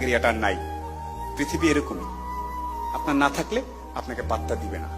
ক্রিয়াটা নাই। পৃথিবী এরকমই, আপনার না থাকলে আপনাকে পাত্তা দিবে না।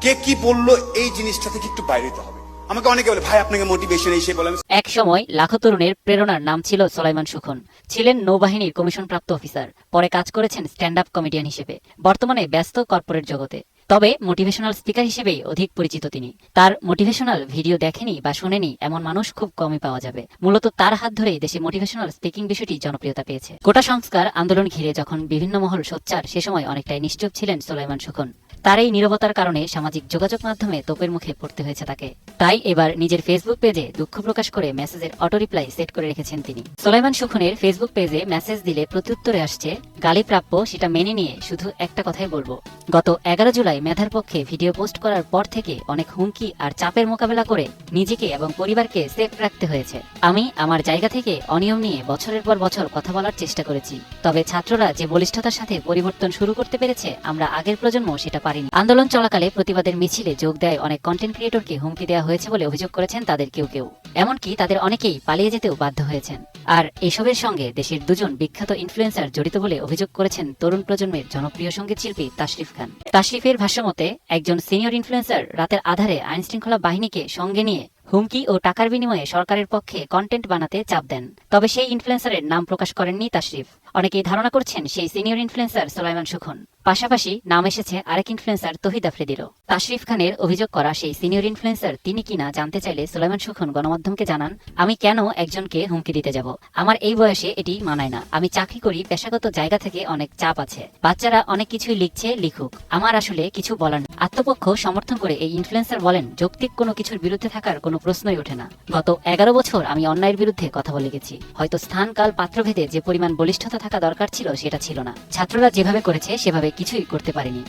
কে কি বললো এই জিনিসটা থেকে একটু বাইরে হতে হবে। আমাকে অনেকে বলে ভাই আপনাকে মোটিভেশন এসে বলে। এক সময় লাখো তরুণের প্রেরণার নাম ছিল সোলাইমান সুখন। ছিলেন নৌবাহিনীর কমিশনপ্রাপ্ত অফিসার, পরে কাজ করেছেন স্ট্যান্ড আপ কমেডিয়ান হিসেবে। বর্তমানে ব্যস্ত কর্পোরেট জগতে, তবে মোটিভেশনাল স্পিকার হিসেবেই অধিক পরিচিত তিনি। তার মোটিভেশনাল ভিডিও দেখেনি বা শোনেনি এমন মানুষ খুব কমই পাওয়া যাবে। মূলত তার হাত ধরেই দেশে মোটিভেশনাল স্পিকিং বিষয়টি জনপ্রিয়তা পেয়েছে। কোটা সংস্কার আন্দোলন ঘিরে যখন বিভিন্ন মহল সোচ্চার, সে সময় অনেকটাই নিশ্চুপ ছিলেন সোলাইমান সুখন। তার এই নীরবতার কারণে সামাজিক যোগাযোগ মাধ্যমে তোপের মুখে পড়তে হয়েছে তাকে। তাই এবার নিজের ফেসবুক পেজে দুঃখ প্রকাশ করে মেসেজের অটো রিপ্লাই সেট করে রেখেছেন তিনি। সোলাইমান সুখনের ফেসবুক পেজে মেসেজ দিলে প্রত্যুত্তরে আসছে, গালি প্রাপ্য সেটা মেনে নিয়ে শুধু একটা কথাই বলবো, গত 11 জুলাই মেধার পক্ষে ভিডিও পোস্ট করার পর থেকে অনেক হুমকি আর চাপের মোকাবেলা করে নিজেকে এবং পরিবারকে সেফ রাখতে হয়েছে। আমি আমার জায়গা থেকে অনিয়ম নিয়ে বছরের পর বছর কথা বলার চেষ্টা করেছি, তবে ছাত্ররা যে বলিষ্ঠতার সাথে পরিবর্তন শুরু করতে পেরেছে, আমরা আগের প্রজন্ম সেটা পারিনি। আন্দোলন চলাকালে প্রতিবাদের মিছিলে যোগ দেয় অনেক কন্টেন্ট ক্রিয়েটরকে হুমকি দেওয়া হয়েছে বলে অভিযোগ করেছেন তাদের কেউ কেউ। এমনকি তাদের অনেকেই পালিয়ে যেতেও বাধ্য হয়েছেন। আর এসবের সঙ্গে দেশের দুজন বিখ্যাত ইনফ্লুয়েন্সার জড়িত বলে অভিযোগ করেছেন তরুণ প্রজন্মের জনপ্রিয় সঙ্গীত শিল্পী তাশরিফ খান। তাশরিফের ভাষ্যমতে, একজন সিনিয়র ইনফ্লুয়েন্সার রাতের আধারে আইনশৃঙ্খলা বাহিনীকে সঙ্গে নিয়ে হুমকি ও টাকার বিনিময়ে সরকারের পক্ষে কন্টেন্ট বানাতে চাপ দেন। তবে সেই ইনফ্লুয়েন্সারের নাম প্রকাশ করেননি তাশরিফ। অনেকেই ধারণা করছেন সেই সিনিয়র ইনফ্লুয়েন্সার সোলাইমান সুখন। পাশাপাশি নাম এসেছে আরেক ইনফ্লুয়েন্সার তহিদ আফ্রিদিরও। তাশরিফ খানের অভিযোগ করা সেই সিনিয়র ইনফ্লুয়েন্সার তিনি কিনা জানতে চাইলে সোলাইমান সুখন গণমাধ্যমকে জানান, আমি কেন একজনকে হুমকি দিতে যাব? আমার এই বয়সে এটি মানায় না। আমি চাকরি করি, পেশাগত জায়গা থেকে অনেক চাপ আছে। বাচ্চারা অনেক কিছুই লিখছে, লিখুক, আমার আসলে কিছু বলার নেই। আত্মপক্ষ সমর্থন করে এই ইনফ্লুয়েন্সার বলেন, যৌক্তিক কোনো কিছুর বিরুদ্ধে থাকার কোনো প্রশ্নই ওঠে না। গত 11 বছর আমি অন্যায়ের বিরুদ্ধে কথা বলে গেছি। হয়তো স্থান কাল পাত্রভেদে যে পরিমাণ বলিষ্ঠতা থাকা দরকার ছিল সেটা ছিল না। ছাত্ররা যেভাবে করেছে সেভাবে কিছুই করতে পারেনি।